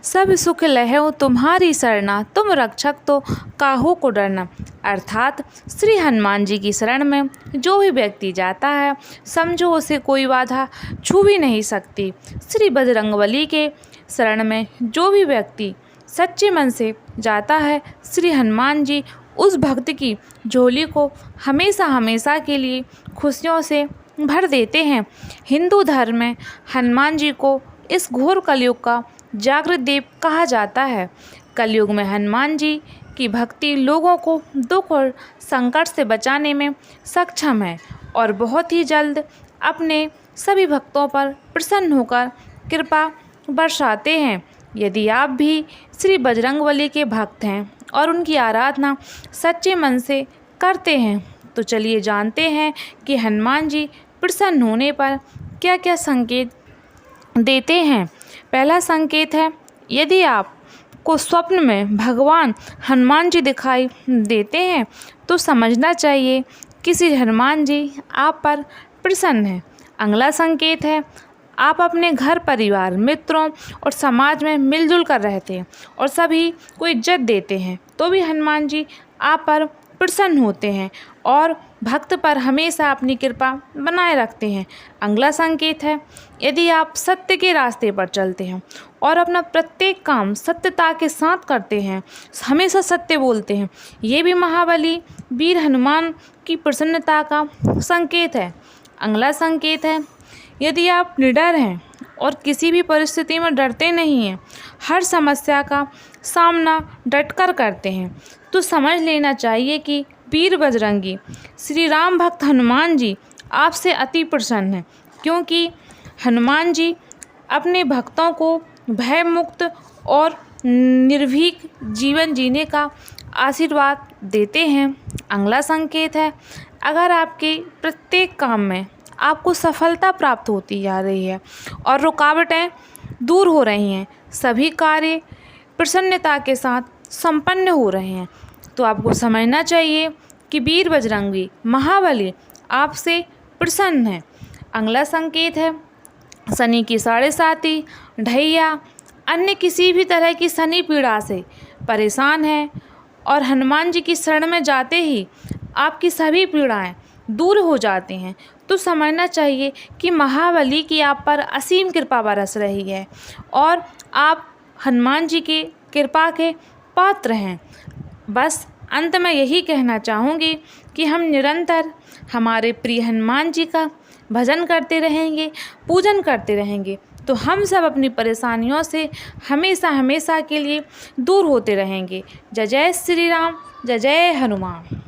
सब सुख लहौ तुम्हारी सरना, तुम रक्षक तो काहू को डरना। अर्थात श्री हनुमान जी की शरण में जो भी व्यक्ति जाता है, समझो उसे कोई बाधा छू भी नहीं सकती। श्री बजरंगबली के शरण में जो भी व्यक्ति सच्चे मन से जाता है, श्री हनुमान जी उस भक्त की झोली को हमेशा हमेशा के लिए खुशियों से भर देते हैं। हिंदू धर्म में हनुमान जी को इस घोर कलयुग का जागृत देव कहा जाता है। कलयुग में हनुमान जी की भक्ति लोगों को दुख और संकट से बचाने में सक्षम है और बहुत ही जल्द अपने सभी भक्तों पर प्रसन्न होकर कृपा बरसाते हैं। यदि आप भी श्री बजरंगबली के भक्त हैं और उनकी आराधना सच्चे मन से करते हैं, तो चलिए जानते हैं कि हनुमान जी प्रसन्न होने पर क्या क्या संकेत देते हैं। पहला संकेत है, यदि आपको स्वप्न में भगवान हनुमान जी दिखाई देते हैं तो समझना चाहिए कि श्री हनुमान जी आप पर प्रसन्न हैं। अगला संकेत है, आप अपने घर परिवार मित्रों और समाज में मिलजुल कर रहते हैं और सभी को इज्जत देते हैं, तो भी हनुमान जी आप पर प्रसन्न होते हैं और भक्त पर हमेशा अपनी कृपा बनाए रखते हैं। अगला संकेत है, यदि आप सत्य के रास्ते पर चलते हैं और अपना प्रत्येक काम सत्यता के साथ करते हैं, हमेशा सत्य बोलते हैं, ये भी महाबली वीर हनुमान की प्रसन्नता का संकेत है। अगला संकेत है, यदि आप निडर हैं और किसी भी परिस्थिति में डरते नहीं हैं, हर समस्या का सामना डटकर करते हैं, तो समझ लेना चाहिए कि वीर बजरंगी श्री राम भक्त हनुमान जी आपसे अति प्रसन्न हैं, क्योंकि हनुमान जी अपने भक्तों को भय मुक्त और निर्भीक जीवन जीने का आशीर्वाद देते हैं। अगला संकेत है, अगर आपके प्रत्येक काम में आपको सफलता प्राप्त होती जा रही है और रुकावटें दूर हो रही हैं, सभी कार्य प्रसन्नता के साथ संपन्न हो रहे हैं, तो आपको समझना चाहिए कि वीर बजरंगी महाबली आपसे प्रसन्न है। अगला संकेत है, शनि की 7.5 ढैया अन्य किसी भी तरह की शनि पीड़ा से परेशान है और हनुमान जी की शरण में जाते ही आपकी सभी पीड़ाएं दूर हो जाती हैं, तो समझना चाहिए कि महाबली की आप पर असीम कृपा बरस रही है और आप हनुमान जी की कृपा के पात्र हैं। बस अंत में यही कहना चाहूँगी कि हम निरंतर हमारे प्रिय हनुमान जी का भजन करते रहेंगे, पूजन करते रहेंगे, तो हम सब अपनी परेशानियों से हमेशा हमेशा के लिए दूर होते रहेंगे। जय जय श्री राम, जय जय हनुमान।